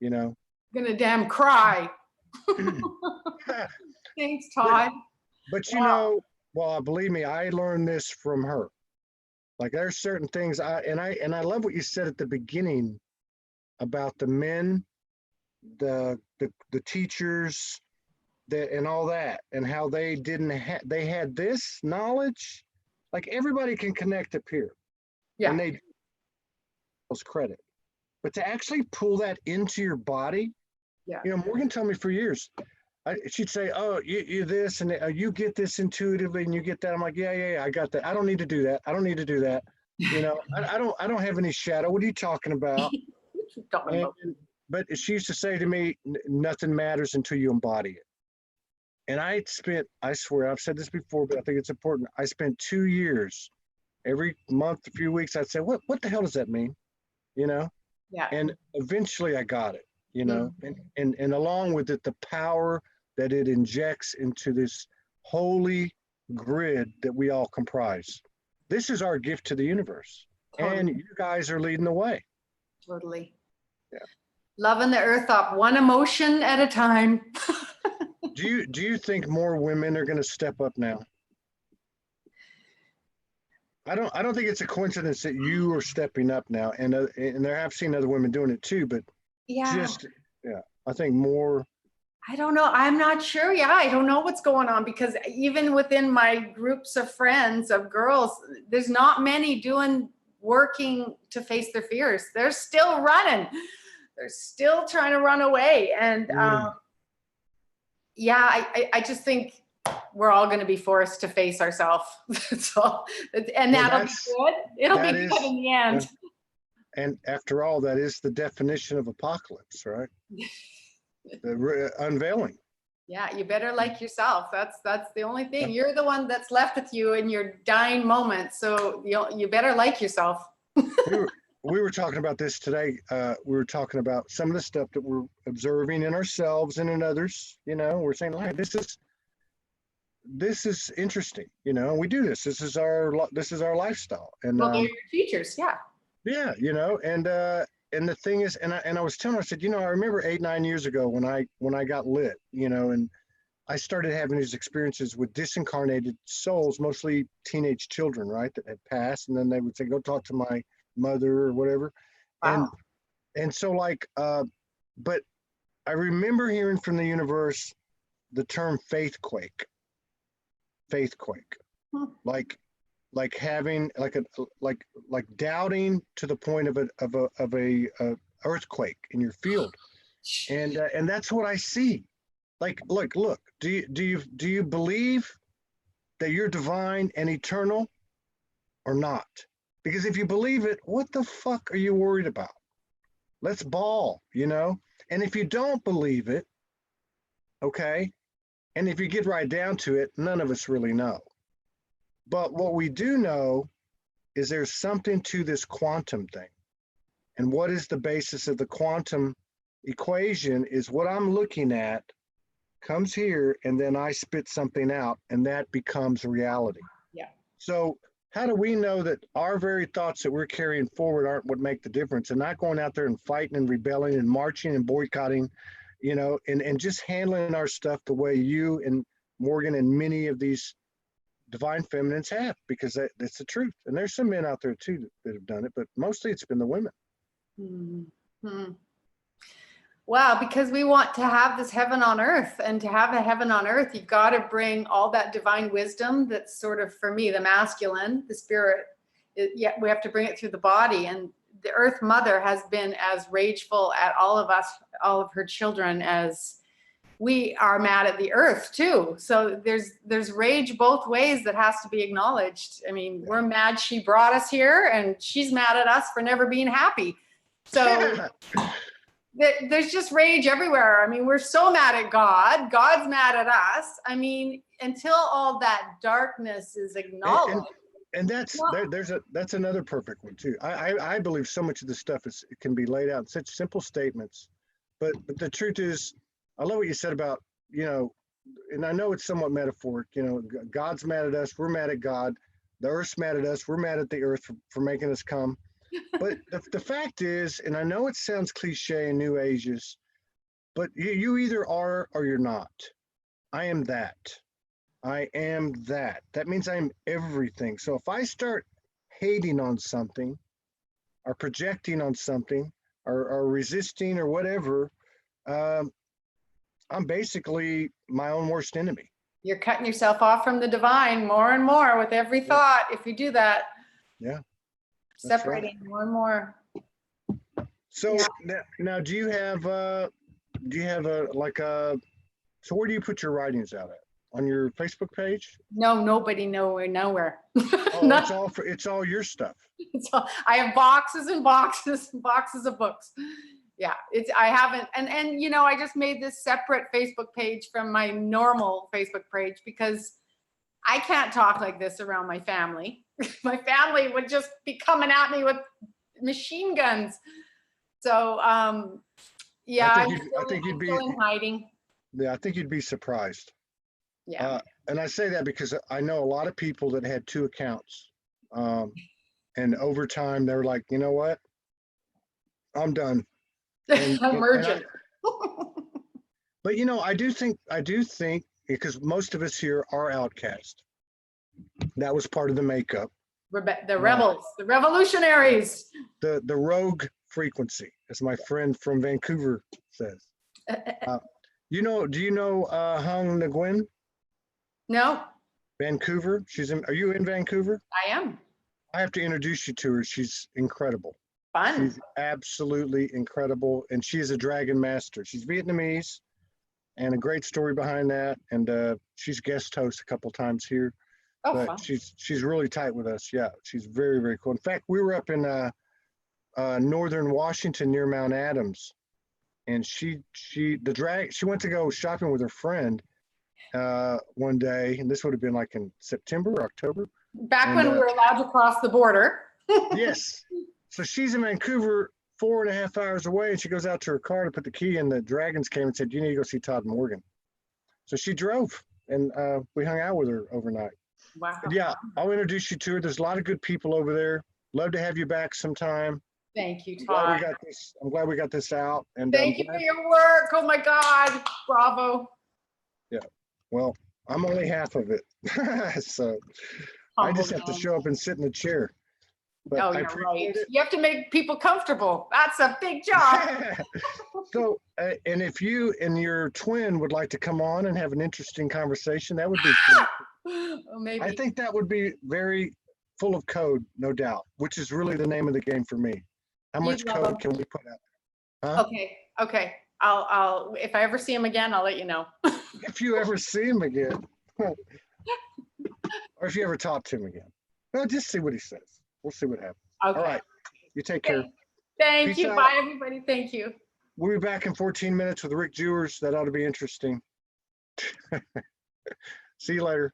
Gonna damn cry. Thanks, Todd. But well, believe me, I learned this from her. Like, there's certain things I love what you said at the beginning about the men, the teachers, and all that, and how they they had this knowledge. Like, everybody can connect up here. Yeah. And they credit. But to actually pull that into your body, Morgan told me for years, she'd say, oh, you this, and you get this intuitively, and you get that. I'm like, yeah, I got that. I don't need to do that. I don't need to do that. I don't have any shadow. What are you talking about? But she used to say to me, nothing matters until you embody it. And I swear, I've said this before, but I think it's important. I spent 2 years, every month, a few weeks, I'd say, what the hell does that mean? Yeah. And eventually I got it, and along with it, the power that it injects into this holy grid that we all comprise. This is our gift to the universe. Totally. And you guys are leading the way. Totally. Yeah. Loving the earth up one emotion at a time. Do you think more women are going to step up now? I don't think it's a coincidence that you are stepping up now, and there have seen other women doing it too, but I think more. I don't know. I'm not sure. Yeah, I don't know what's going on, because even within my groups of friends, of girls, there's not many working to face their fears. They're still running. They're still trying to run away. And I just think we're all going to be forced to face ourselves. And that'll be good. It'll be good in the end. And after all, that is the definition of apocalypse, right? The unveiling. Yeah, you better like yourself. That's the only thing. You're the one that's left with you in your dying moment. So you better like yourself. We were talking about this today. We were talking about some of the stuff that we're observing in ourselves and in others. We're saying, like, this is interesting. We do this. This is our lifestyle. And well, they're your teachers, yeah. Yeah, and the thing is, and I was telling her, I said, I remember 8-9 years ago when I got lit, and I started having these experiences with disincarnated souls, mostly teenage children, right, that had passed, and then they would say, go talk to my mother or whatever. And Wow. and so like but I remember hearing from the universe the term faithquake, Hmm. like having like doubting to the point of a earthquake in your field, and that's what I see. Like, look, do you believe that you're divine and eternal or not? Because if you believe it, what the fuck are you worried about? Let's ball, you know? And if you don't believe it, okay, and if you get right down to it, none of us really know. But what we do know is there's something to this quantum thing. And what is the basis of the quantum equation is what I'm looking at comes here, and then I spit something out, and that becomes reality. Yeah. So how do we know that our very thoughts that we're carrying forward aren't what make the difference, and not going out there and fighting and rebelling and marching and boycotting, you know, and just handling our stuff the way you and Morgan and many of these divine feminines have, because that's the truth. And there's some men out there too that have done it, but mostly it's been the women. Mm-hmm. Wow, because we want to have this heaven on earth, and to have a heaven on earth, you've got to bring all that divine wisdom that's sort of, for me, the masculine, the spirit. Yeah, we have to bring it through the body. And the Earth Mother has been as rageful at all of us, all of her children, as we are mad at the earth too. So there's rage both ways that has to be acknowledged. I mean, we're mad she brought us here, and she's mad at us for never being happy. So there's just rage everywhere. I mean, we're so mad at God. God's mad at us. I mean, until all that darkness is acknowledged. And that's that's another perfect one too. I believe so much of this stuff it can be laid out in such simple statements, but the truth is, I love what you said about, you know, and I know it's somewhat metaphoric. You know, God's mad at us, we're mad at God. The earth's mad at us, we're mad at the earth for making us come. But the fact is, and I know it sounds cliche and new ages, but you either are or you're not. I am that. I am that. That means I'm everything. So if I start hating on something or projecting on something or resisting or whatever, I'm basically my own worst enemy. You're cutting yourself off from the divine more and more with every thought. If you do that, yeah, separating right. more and more. So now, do you have a so where do you put your writings out at? On your Facebook page? No, nobody, nowhere. Oh, it's all your stuff. I have boxes and boxes and boxes of books. Yeah, I haven't, and you know, I just made this separate Facebook page from my normal Facebook page because I can't talk like this around my family. My family would just be coming at me with machine guns. So, yeah, I think you'd be in hiding. Yeah, I think you'd be surprised. Yeah. And I say that because I know a lot of people that had two accounts. And over time, they're like, you know what? I'm done. Emergent. But you know, I do think because most of us here are outcast. That was part of the makeup. The rebels, the revolutionaries. The rogue frequency, as my friend from Vancouver says. Do you know Hung Nguyen? No. Vancouver. Are you in Vancouver? I am. I have to introduce you to her. She's incredible. Fun. She's absolutely incredible. And she is a dragon master. She's Vietnamese, and a great story behind that. And she's guest host a couple times here. Oh, but fun. she's really tight with us. Yeah, she's very, very cool. In fact, we were up in northern Washington near Mount Adams, and she went to go shopping with her friend one day, and this would have been like in September or October. Back when we were allowed to cross the border. Yes. So she's in Vancouver, 4.5 hours away, and she goes out to her car to put the key in. The dragons came and said, "You need to go see Todd Morgan." So she drove, and we hung out with her overnight. Wow. But yeah, I'll introduce you to her. There's a lot of good people over there. Love to have you back sometime. Thank you, Todd. I'm glad we got this out. And thank you for your work. Oh my God. Bravo. Yeah. Well, I'm only half of it. So I just have to show up and sit in the chair. But Oh, I you're appreciate right. it. You have to make people comfortable. That's a big job. So, and if you and your twin would like to come on and have an interesting conversation, that would be fun. Oh, maybe. I think that would be very full of code, no doubt, which is really the name of the game for me. How much You'd love code them. can we put out there? Huh? Okay. I'll if I ever see him again, I'll let you know. If you ever see him again, or if you ever talk to him again, well, just see what he says. We'll see what happens. Okay. All right. You take care. Thank Peace you. out. Bye, everybody. Thank you. We'll be back in 14 minutes with Rick Jewers. That ought to be interesting. See you later.